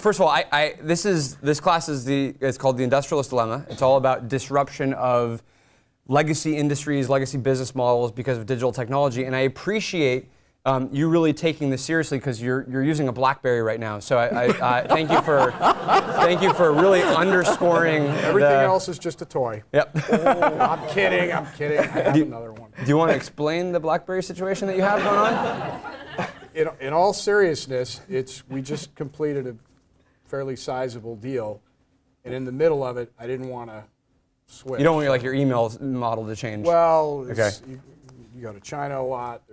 first of all, this class is called the Industrialist Dilemma. It's all about disruption of legacy industries, legacy business models because of digital technology, and I appreciate you really taking this seriously because you're using a BlackBerry right now. So I thank you for really underscoring. Everything else is just a toy. Yep. Oh, I'm kidding. I have another one. Do you want to explain the BlackBerry situation that you have going on? In all seriousness, we just completed a fairly sizable deal, and in the middle of it, I didn't want to switch. You don't want your email model to change. Well, okay. You go to China a lot.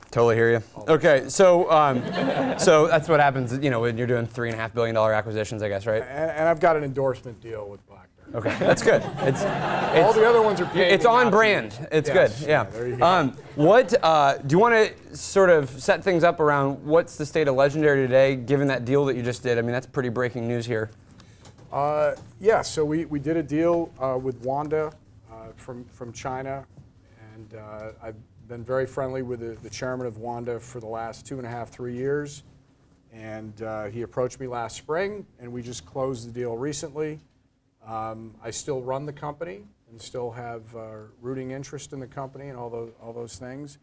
Totally hear you. Okay, so that's what happens, when you're doing $3.5 billion acquisitions, I guess, right? And I've got an endorsement deal with BlackBerry. Okay, that's good. All the other ones are paying. It's on brand. It's yes, good. Yeah. There you go. What do you want to sort of set things up around? What's the state of Legendary today, given that deal that you just did? I mean, that's pretty breaking news here. Yeah. So we did a deal with Wanda from China, and I've been very friendly with the chairman of Wanda for the last 2.5, 3 years, and he approached me last spring, and we just closed the deal recently. I still run the company and still have rooting interest in the company and all those things.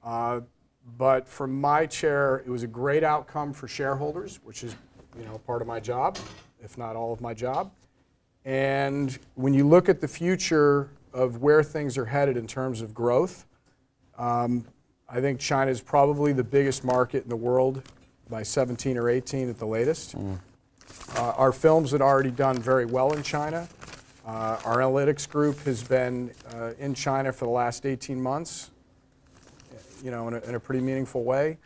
But from my chair, it was a great outcome for shareholders, which is part of my job, if not all of my job. And when you look at the future of where things are headed in terms of growth, I think China is probably the biggest market in the world by 17 or 18 at the latest. Our films had already done very well in China. Our analytics group has been in China for the last 18 months, in a pretty meaningful way.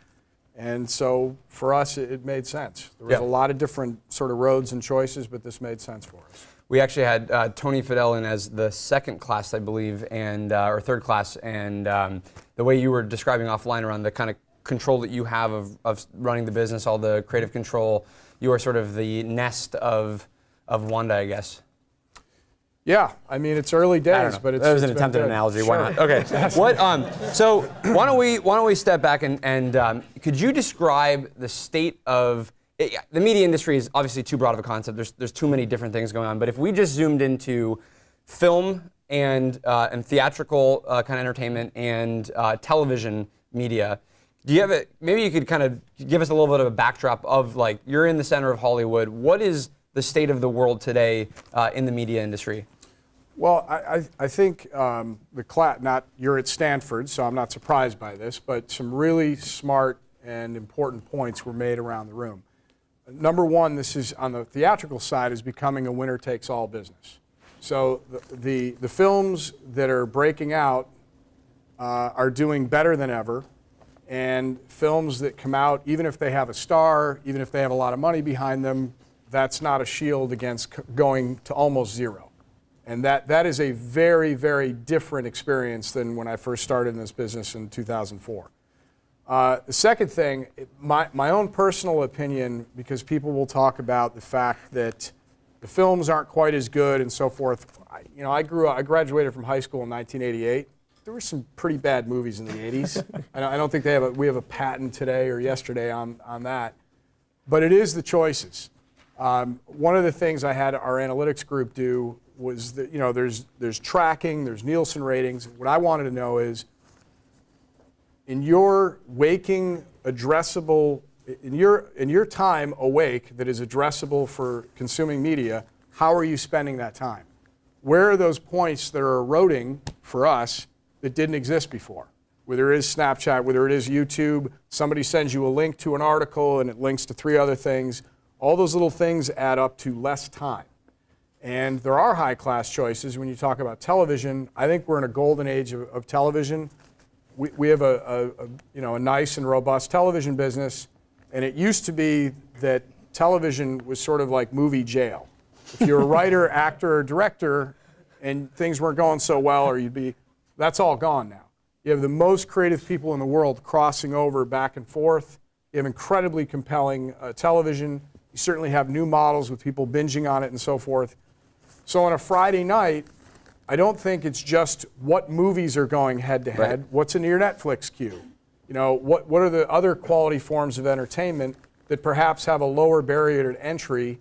And so for us, it made sense. There was a lot of different sort of roads and choices, but this made sense for us. We actually had Tony Fidel in as the second class, I believe, and or third class, and the way you were describing offline around the kind of control that you have of running the business, all the creative control, you are sort of the nest of Wanda, I guess. Yeah, I mean it's early days, but that was an attempted analogy. Sure. Why not? Okay. So why don't we step back and could you describe the state of the media industry? Is obviously too broad of a concept. There's too many different things going on. But if we just zoomed into film and theatrical kind of entertainment and television media. Do you have maybe you could kind of give us a little bit of a backdrop of you're in the center of Hollywood. What is the state of the world today in the media industry? Well, I think you're at Stanford, so I'm not surprised by this, but some really smart and important points were made around the room. Number one, this is on the theatrical side is becoming a winner-takes-all business. So the films that are breaking out are doing better than ever. And films that come out, even if they have a star, even if they have a lot of money behind them, that's not a shield against going to almost zero. And that is a very, very different experience than when I first started in this business in 2004. The second thing, my own personal opinion, because people will talk about the fact that the films aren't quite as good and so forth. I graduated from high school in 1988. There were some pretty bad movies in the 80s. I don't think we have a patent today or yesterday on that. But it is the choices. One of the things I had our analytics group do was that there's tracking, there's Nielsen ratings. What I wanted to know is, in your waking addressable, in your time awake that is addressable for consuming media, how are you spending that time? Where are those points that are eroding for us that didn't exist before? Whether it is Snapchat, whether it is YouTube, somebody sends you a link to an article and it links to 3 other things. All those little things add up to less time. And there are high-class choices when you talk about television. I think we're in a golden age of television. We have a nice and robust television business, and it used to be that television was sort of like movie jail. If you're a writer, actor, or director, and things weren't going so well, that's all gone now. You have the most creative people in the world crossing over back and forth. You have incredibly compelling television. You certainly have new models with people binging on it and so forth. So on a Friday night, I don't think it's just what movies are going head to head. Right. What's in your Netflix queue? What are the other quality forms of entertainment? that perhaps have a lower barrier to entry,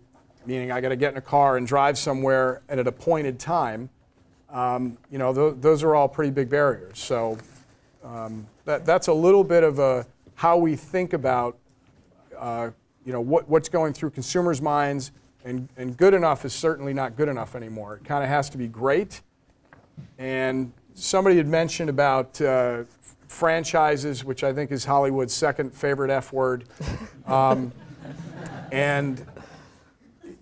meaning I got to get in a car and drive somewhere at an appointed time, those are all pretty big barriers. So that's a little bit of how we think about what's going through consumers' minds, and good enough is certainly not good enough anymore. It kind of has to be great. And somebody had mentioned about franchises, which I think is Hollywood's second favorite F word. And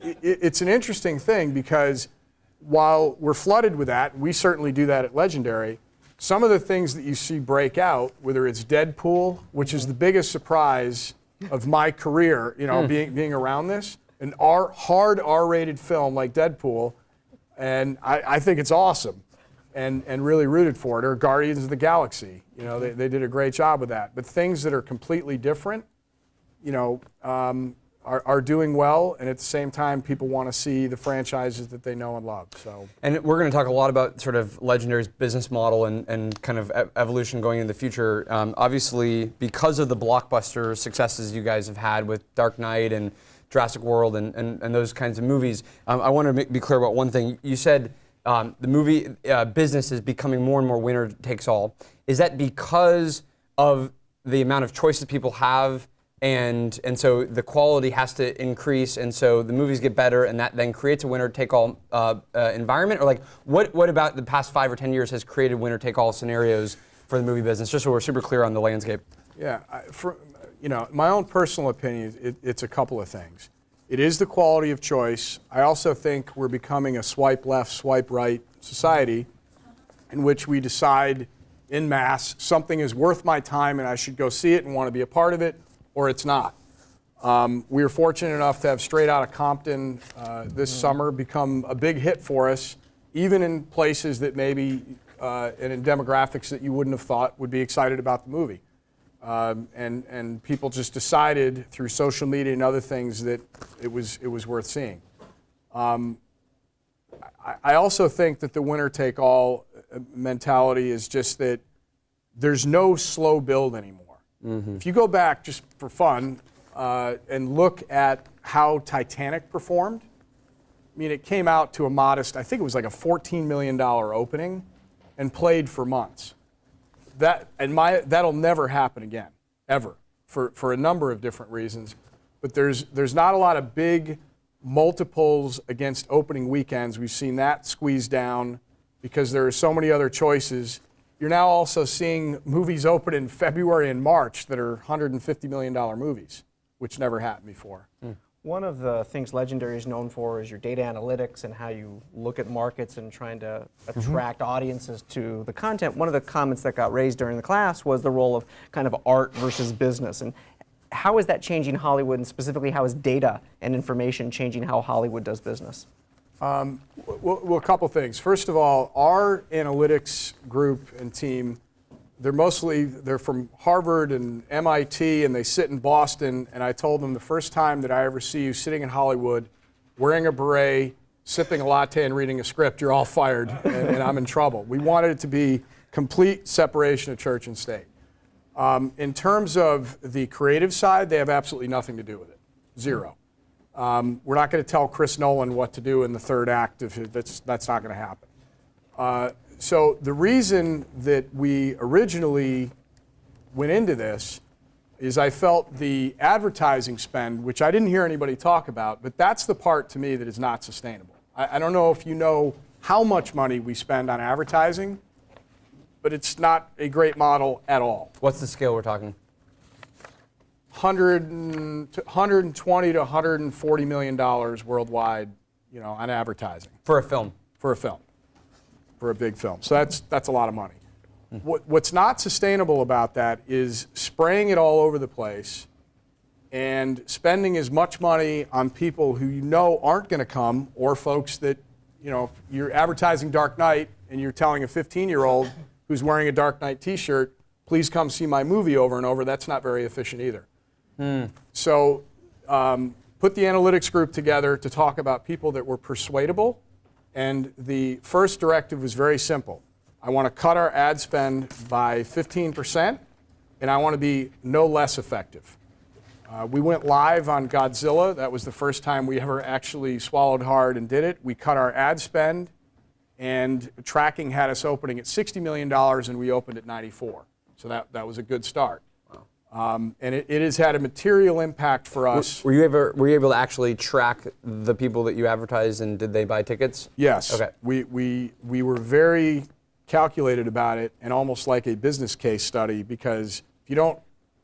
it's an interesting thing because while we're flooded with that, we certainly do that at Legendary, some of the things that you see break out, whether it's Deadpool, which is the biggest surprise of my career, being around this, an hard R-rated film like Deadpool, and I think it's awesome and really rooted for it, or Guardians of the Galaxy. They did a great job with that. But things that are completely different, are doing well, and at the same time, people want to see the franchises that they know and love. So, and we're going to talk a lot about sort of Legendary's business model and kind of evolution going into the future. Obviously, because of the blockbuster successes you guys have had with Dark Knight and Jurassic World and those kinds of movies, I want to be clear about one thing. You said the movie business is becoming more and more winner takes all. Is that because of the amount of choices people have? And so the quality has to increase, and so the movies get better, and that then creates a winner-take-all environment? Or like, what about the past 5 or 10 years has created winner-take-all scenarios for the movie business? Just so we're super clear on the landscape. Yeah, my own personal opinion, it's a couple of things. It is the quality of choice. I also think we're becoming a swipe left, swipe right society in which we decide en masse something is worth my time and I should go see it and want to be a part of it, or it's not. We were fortunate enough to have Straight Outta Compton this summer become a big hit for us, even in places that maybe, and in demographics that you wouldn't have thought would be excited about the movie. And people just decided through social media and other things that it was worth seeing. I also think that the winner-take-all mentality is just that there's no slow build anymore. Mm-hmm. If you go back just for fun and look at how Titanic performed, I mean, it came out to a modest, I think it was like a $14 million opening and played for months. That'll never happen again, ever, for a number of different reasons. But there's not a lot of big multiples against opening weekends. We've seen that squeezed down because there are so many other choices. You're now also seeing movies open in February and March that are $150 million movies, which never happened before. One of the things Legendary is known for is your data analytics and how you look at markets and trying to attract audiences to the content. One of the comments that got raised during the class was the role of kind of art versus business. And how is that changing Hollywood, and specifically how is data and information changing how Hollywood does business? Well, a couple things. First of all, our analytics group and team, they're from Harvard and MIT, and they sit in Boston, and I told them the first time that I ever see you sitting in Hollywood, wearing a beret, sipping a latte and reading a script, you're all fired, and I'm in trouble. We wanted it to be complete separation of church and state. In terms of the creative side, they have absolutely nothing to do with it. Zero. We're not going to tell Chris Nolan what to do in the third act. That's not going to happen. So the reason that we originally went into this is I felt the advertising spend, which I didn't hear anybody talk about, but that's the part to me that is not sustainable. I don't know if you know how much money we spend on advertising, but it's not a great model at all. What's the scale we're talking? 120 to $140 million worldwide, on advertising. For a film? For a film. For a big film. So that's a lot of money. What's not sustainable about that is spraying it all over the place and spending as much money on people who aren't going to come, or folks that, you're advertising Dark Knight and you're telling a 15-year-old who's wearing a Dark Knight t-shirt, please come see my movie over and over. That's not very efficient either. So put the analytics group together to talk about people that were persuadable, and the first directive was very simple. I want to cut our ad spend by 15%, and I want to be no less effective. We went live on Godzilla. That was the first time we ever actually swallowed hard and did it. We cut our ad spend, and tracking had us opening at $60 million, and we opened at 94. So that was a good start. And it has had a material impact for us. Were you able to actually track the people that you advertised, and did they buy tickets? Yes. Okay. We were very calculated about it, and almost like a business case study, because if you don't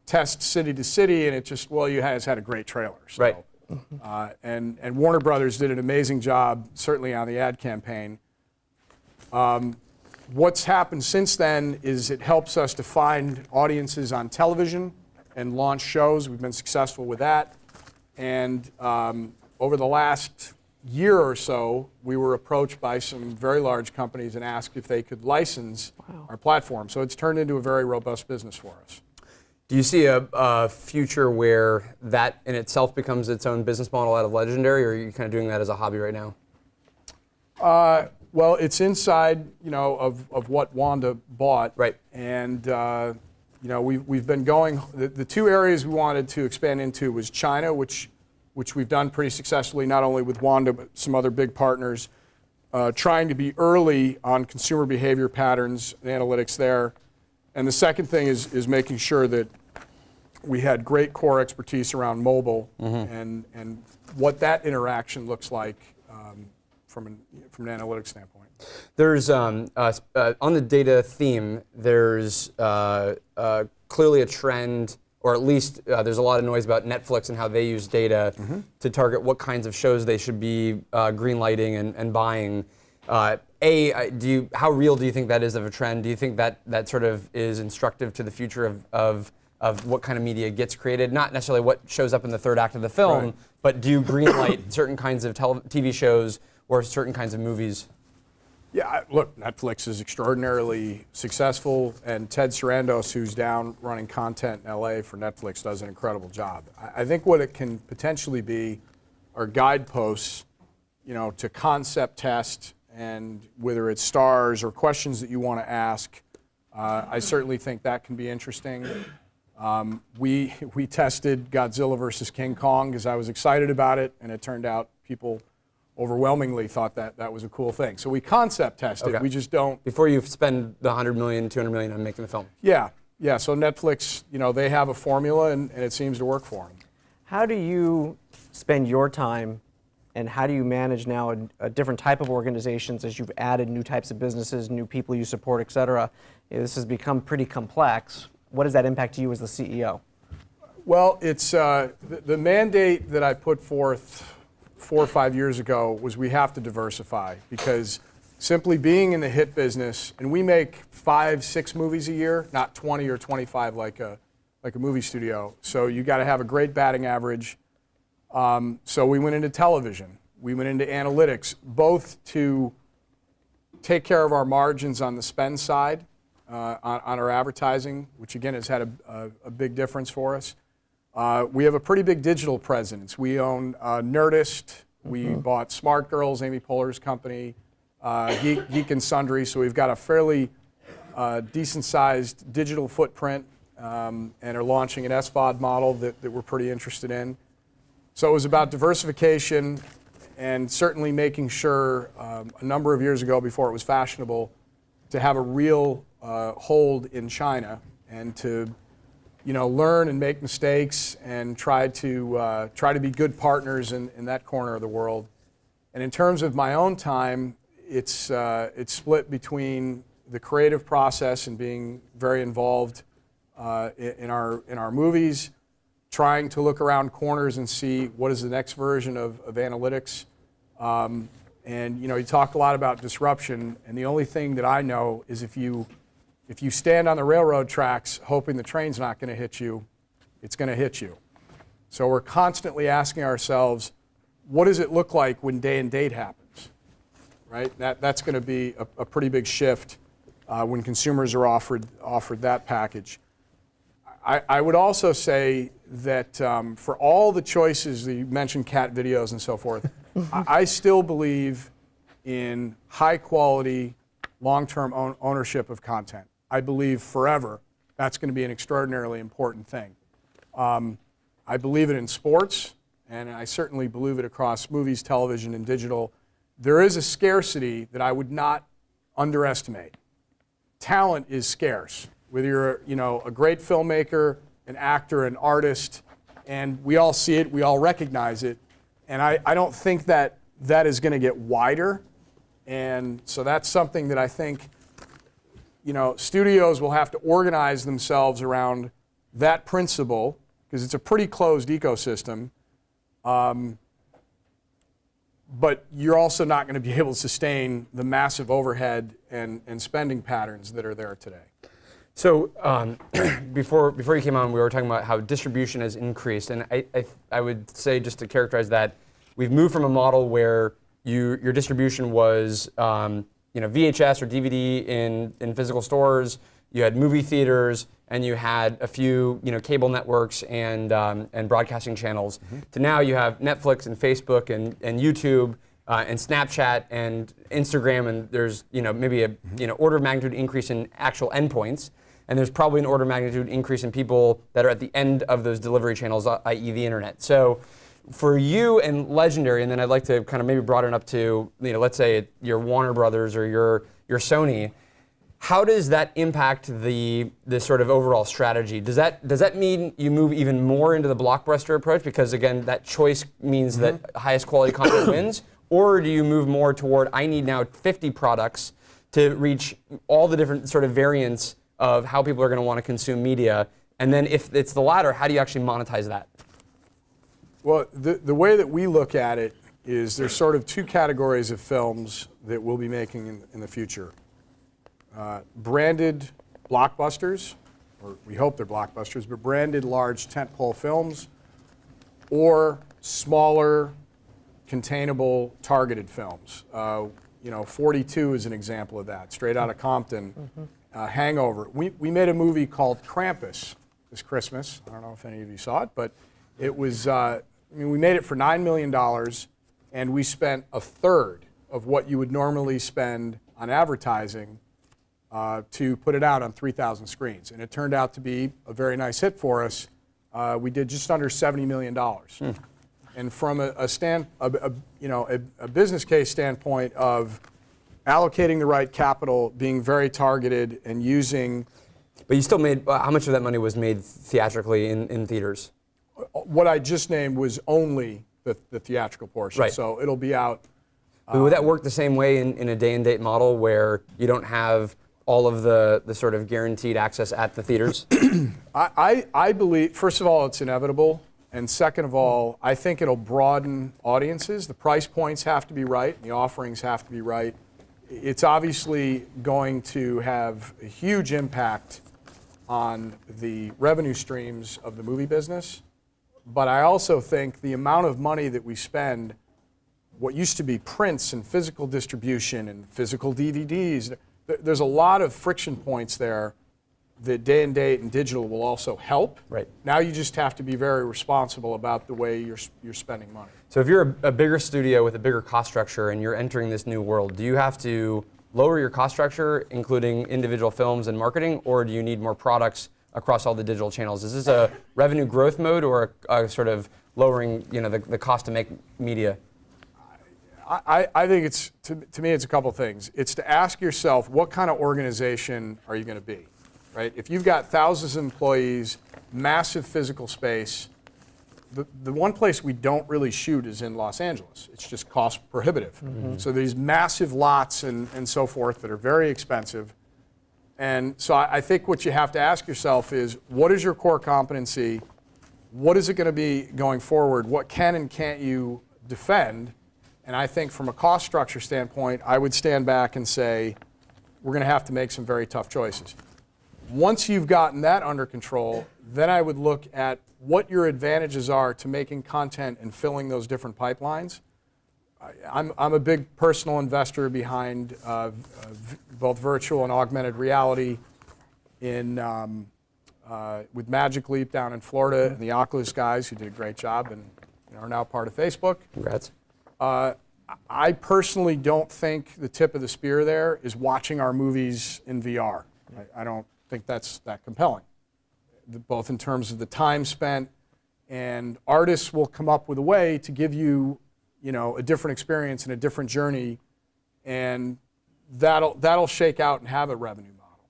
test city to city, and it just, well, you guys had a great trailer. So, Right. And Warner Brothers did an amazing job, certainly on the ad campaign. What's happened since then is it helps us to find audiences on television and launch shows. We've been successful with that. And over the last year or so, we were approached by some very large companies and asked if they could license our platform. So it's turned into a very robust business for us. Do you see a future where that in itself becomes its own business model out of Legendary, or are you kind of doing that as a hobby right now? Well, it's inside, of what Wanda bought. Right. And, we've been going, the two areas we wanted to expand into was China, which we've done pretty successfully, not only with Wanda, but some other big partners, trying to be early on consumer behavior patterns and analytics there. And the second thing is making sure that we had great core expertise around mobile and what that interaction looks like from an analytics standpoint. There's on the data theme, there's clearly a trend, or at least there's a lot of noise about Netflix and how they use data to target what kinds of shows they should be greenlighting and buying. How real do you think that is of a trend? Do you think that sort of is instructive to the future of what kind of media gets created? Not necessarily what shows up in the third act of the film, right. but do you greenlight certain kinds of TV shows or certain kinds of movies? Yeah, look, Netflix is extraordinarily successful, and Ted Sarandos, who's down running content in LA for Netflix, does an incredible job. I think what it can potentially be are guideposts, to concept test, and whether it's stars or questions that you want to ask. I certainly think that can be interesting. We tested Godzilla versus King Kong because I was excited about it, and it turned out people overwhelmingly thought that was a cool thing. So we concept tested. Okay. We just don't. Before you spend the $100 million, $200 million on making the film. Yeah. So Netflix, they have a formula, and it seems to work for them. How do you spend your time, and how do you manage now a different type of organizations as you've added new types of businesses, new people you support, et cetera? This has become pretty complex. What does that impact you as the CEO? Well, it's the mandate that I put forth 4 or 5 years ago was we have to diversify, because simply being in the hit business, and we make 5, 6 movies a year, not 20 or 25 like a movie studio. So you got to have a great batting average. So we went into television, we went into analytics, both to take care of our margins on the spend side, on our advertising, which again has had a big difference for us. We have a pretty big digital presence. We own Nerdist. We bought Smart Girls, Amy Poehler's company, Geek and Sundry. So we've got a fairly decent-sized digital footprint, and are launching an SVOD model that we're pretty interested in. So it was about diversification, and certainly making sure a number of years ago, before it was fashionable, to have a real hold in China, and to learn and make mistakes and try to be good partners in that corner of the world. And in terms of my own time, it's split between the creative process and being very involved in our movies, trying to look around corners and see what is the next version of analytics. And you talk a lot about disruption, and the only thing that I know is if you stand on the railroad tracks hoping the train's not going to hit you, it's going to hit you. So we're constantly asking ourselves, what does it look like when day and date happens? Right? That's going to be a pretty big shift when consumers are offered that package. I would also say that for all the choices that you mentioned, cat videos and so forth, I still believe in high quality, long-term ownership of content. I believe forever that's going to be an extraordinarily important thing. I believe it in sports, and I certainly believe it across movies, television, and digital. There is a scarcity that I would not underestimate. Talent is scarce. Whether you're a great filmmaker, an actor, an artist, and we all see it, we all recognize it, and I don't think that is going to get wider, and so that's something that I think studios will have to organize themselves around that principle, because it's a pretty closed ecosystem, but you're also not going to be able to sustain the massive overhead and spending patterns that are there today. So before you came on, we were talking about how distribution has increased, and I would say, just to characterize that, we've moved from a model where your distribution was VHS or DVD in physical stores, you had movie theaters, and you had a few cable networks and broadcasting channels. To now you have Netflix and Facebook and YouTube and Snapchat and Instagram, and there's maybe a order of magnitude increase in actual endpoints. And there's probably an order of magnitude increase in people that are at the end of those delivery channels, i.e. the internet. So for you and Legendary, and then I'd like to kind of maybe broaden up to, let's say your Warner Brothers or your Sony, how does that impact the sort of overall strategy? Does that mean you move even more into the blockbuster approach? Because again, that choice means that highest quality content wins? Or do you move more toward, I need now 50 products to reach all the different sort of variants of how people are going to want to consume media? And then if it's the latter, how do you actually monetize that? Well, the way that we look at it is there's sort of two categories of films that we'll be making in the future. Branded blockbusters, or we hope they're blockbusters, but branded large tentpole films, or smaller, containable, targeted films. 42 is an example of that, Straight Outta Compton. Hangover. We made a movie called Krampus this Christmas. I don't know if any of you saw it, but it was, we made it for $9 million, and we spent a third of what you would normally spend on advertising to put it out on 3,000 screens. And it turned out to be a very nice hit for us. We did just under $70 million. And from a business case standpoint of allocating the right capital, being very targeted, and using... But you still made, how much of that money was made theatrically in theaters? What I just named was only the theatrical portion. Right. So it'll be out... But would that work the same way in a day and date model where you don't have all of the sort of guaranteed access at the theaters? I believe, first of all, it's inevitable. And second of all, I think it'll broaden audiences. The price points have to be right. The offerings have to be right. It's obviously going to have a huge impact on the revenue streams of the movie business. But I also think the amount of money that we spend, what used to be prints and physical distribution and physical DVDs, there's a lot of friction points there that day and date and digital will also help. Right. Now you just have to be very responsible about the way you're spending money. So if you're a bigger studio with a bigger cost structure and you're entering this new world, do you have to lower your cost structure, including individual films and marketing, or do you need more products across all the digital channels? Is this a revenue growth mode or a sort of lowering the cost to make media? I think it's, to me, it's a couple things. It's to ask yourself, what kind of organization are you going to be, right? If you've got thousands of employees, massive physical space, the one place we don't really shoot is in Los Angeles. It's just cost prohibitive. So these massive lots and so forth that are very expensive. And so I think what you have to ask yourself is, what is your core competency? What is it going to be going forward? What can and can't you defend? And I think from a cost structure standpoint, I would stand back and say, we're going to have to make some very tough choices. Once you've gotten that under control, then I would look at what your advantages are to making content and filling those different pipelines. I'm a big personal investor behind both virtual and augmented reality with Magic Leap down in Florida and the Oculus guys who did a great job and are now part of Facebook. Congrats. I personally don't think the tip of the spear there is watching our movies in VR. I don't think that's that compelling, both in terms of the time spent And artists will come up with a way to give you, a different experience and a different journey, and that'll shake out and have a revenue model.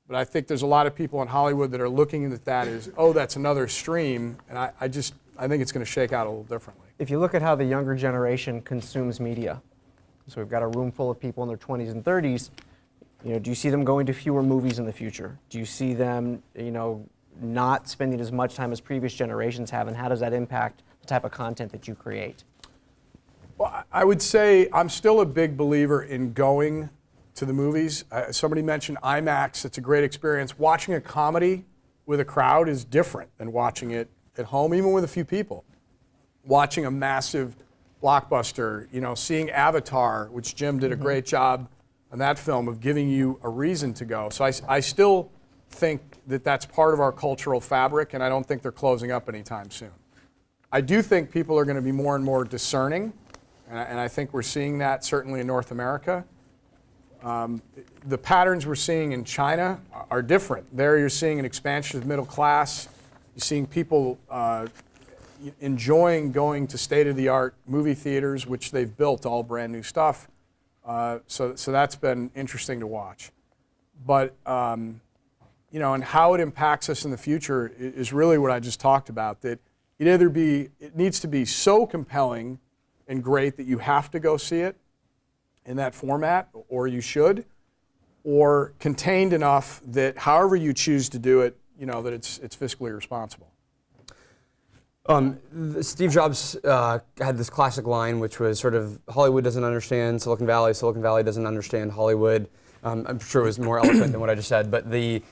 But I think there's a lot of people in Hollywood that are looking at that as, oh, that's another stream, and I think it's going to shake out a little differently. If you look at how the younger generation consumes media, so we've got a room full of people in their 20s and 30s, do you see them going to fewer movies in the future? Do you see them, not spending as much time as previous generations have, and how does that impact the type of content that you create? Well, I would say I'm still a big believer in going to the movies. Somebody mentioned IMAX. It's a great experience. Watching a comedy with a crowd is different than watching it at home, even with a few people. Watching a massive blockbuster, seeing Avatar, which Jim did a great job on that film of giving you a reason to go. So I still think that that's part of our cultural fabric, and I don't think they're closing up anytime soon. I do think people are going to be more and more discerning, and I think we're seeing that certainly in North America. The patterns we're seeing in China are different. There you're seeing an expansion of middle class. You're seeing people enjoying going to state-of-the-art movie theaters, which they've built all brand new stuff. So that's been interesting to watch. But and how it impacts us in the future is really what I just talked about. That it needs to be so compelling and great that you have to go see it in that format, or you should, or contained enough that however you choose to do it, that it's fiscally responsible. Steve Jobs had this classic line, which was sort of Hollywood doesn't understand Silicon Valley doesn't understand Hollywood. I'm sure it was more eloquent than what I just said, but the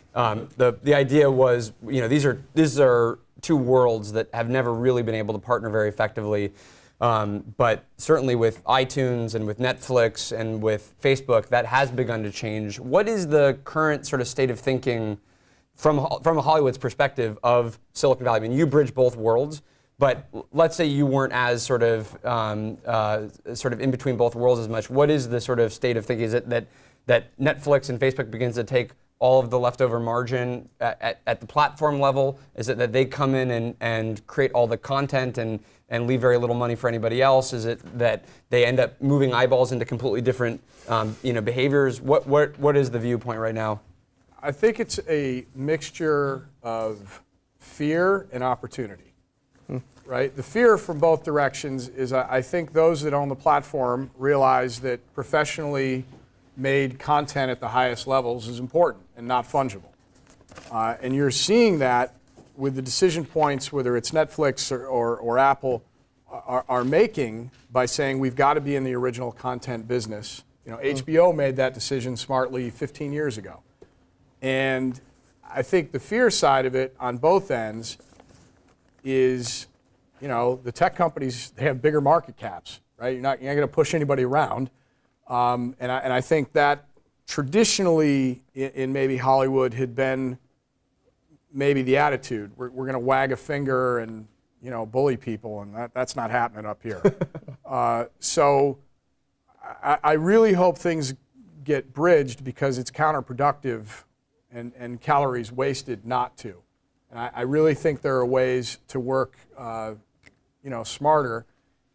idea was, these are two worlds that have never really been able to partner very effectively. But certainly with iTunes and with Netflix and with Facebook, that has begun to change. What is the current sort of state of thinking from a Hollywood's perspective of Silicon Valley? I mean, you bridge both worlds, but let's say you weren't as sort of in between both worlds as much. What is the sort of state of thinking? Is it that Netflix and Facebook begins to take all of the leftover margin at the platform level? Is it that they come in and create all the content and leave very little money for anybody else? Is it that they end up moving eyeballs into completely different behaviors? What is the viewpoint right now? I think it's a mixture of fear and opportunity, right? The fear from both directions is I think those that own the platform realize that professionally made content at the highest levels is important and not fungible. And you're seeing that with the decision points, whether it's Netflix or Apple, are making by saying we've got to be in the original content business. HBO made that decision smartly 15 years ago. And I think the fear side of it on both ends is, the tech companies, they have bigger market caps, right? You're not going to push anybody around. And I think that traditionally in maybe Hollywood had been maybe the attitude. We're going to wag a finger and bully people, and that's not happening up here. So I really hope things get bridged, because it's counterproductive and calories wasted not to. And I really think there are ways to work smarter.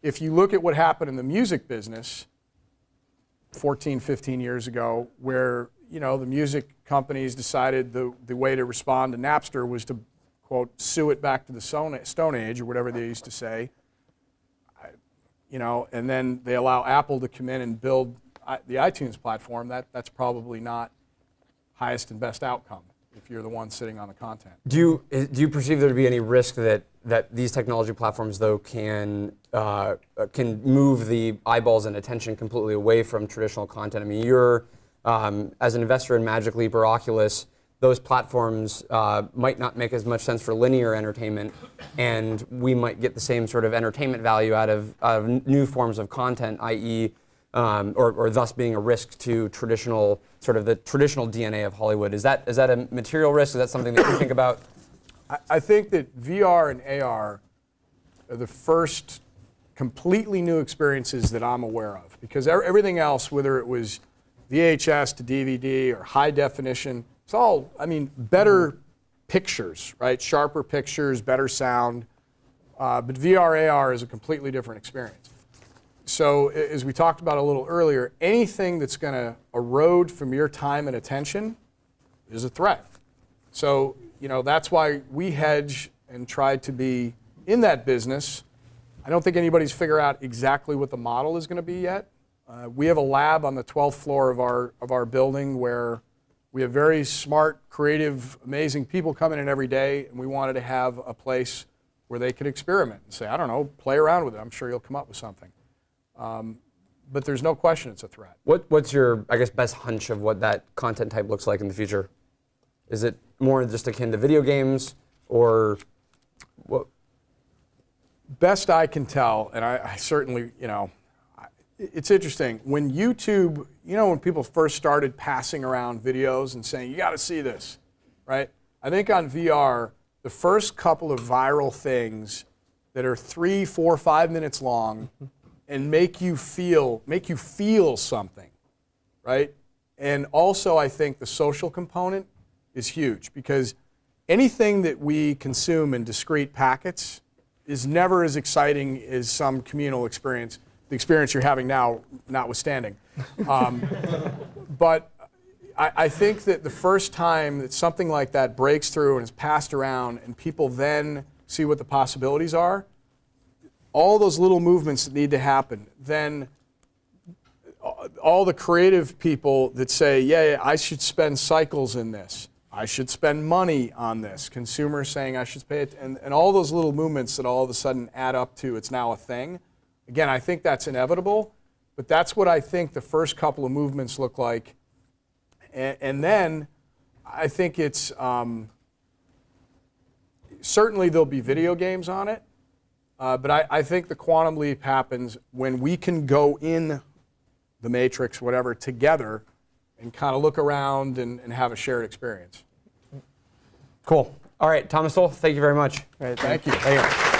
If you look at what happened in the music business 14, 15 years ago, where the music companies decided the way to respond to Napster was to, quote, sue it back to the Stone Age, or whatever they used to say, and then they allow Apple to come in and build the iTunes platform. That's probably not highest and best outcome if you're the one sitting on the content. Do you perceive there to be any risk that these technology platforms, though, can move the eyeballs and attention completely away from traditional content? I mean, you're as an investor in Magic Leap or Oculus, those platforms might not make as much sense for linear entertainment, and we might get the same sort of entertainment value out of new forms of content, i.e., or thus being a risk to traditional, sort of the traditional DNA of Hollywood. Is that a material risk? Is that something that you think about? I think that VR and AR are the first completely new experiences that I'm aware of, because everything else, whether it was VHS to DVD or high definition, it's all, better pictures, right? Sharper pictures, better sound. But VR, AR is a completely different experience. So as we talked about a little earlier, anything that's going to erode from your time and attention is a threat. So, that's why we hedge and try to be in that business. I don't think anybody's figured out exactly what the model is going to be yet. We have a lab on the 12th floor of our building where we have very smart, creative, amazing people coming in every day, and we wanted to have a place where they could experiment and say, I don't know, play around with it. I'm sure you'll come up with something. But there's no question it's a threat. What's your, I guess, best hunch of what that content type looks like in the future? Is it more just akin to video games, or what? Best I can tell, and I certainly, it's interesting. When YouTube, when people first started passing around videos and saying, you got to see this, right? I think on VR, the first couple of viral things that are 3, 4, 5 minutes long and make you feel something, right? And also, I think the social component is huge, because anything that we consume in discrete packets is never as exciting as some communal experience, the experience you're having now notwithstanding. But I think that the first time that something like that breaks through and is passed around and people then see what the possibilities are, all those little movements that need to happen, then all the creative people that say, yeah, I should spend cycles in this, I should spend money on this, consumers saying I should pay it, and all those little movements that all of a sudden add up to it's now a thing. Again, I think that's inevitable, but that's what I think the first couple of movements look like. And then I think it's, certainly there'll be video games on it, but I think the quantum leap happens when we can go in the matrix, whatever, together and kind of look around and have a shared experience. Cool. All right, Thomas Tull, thank you very much. Right, Thank you. Thank you.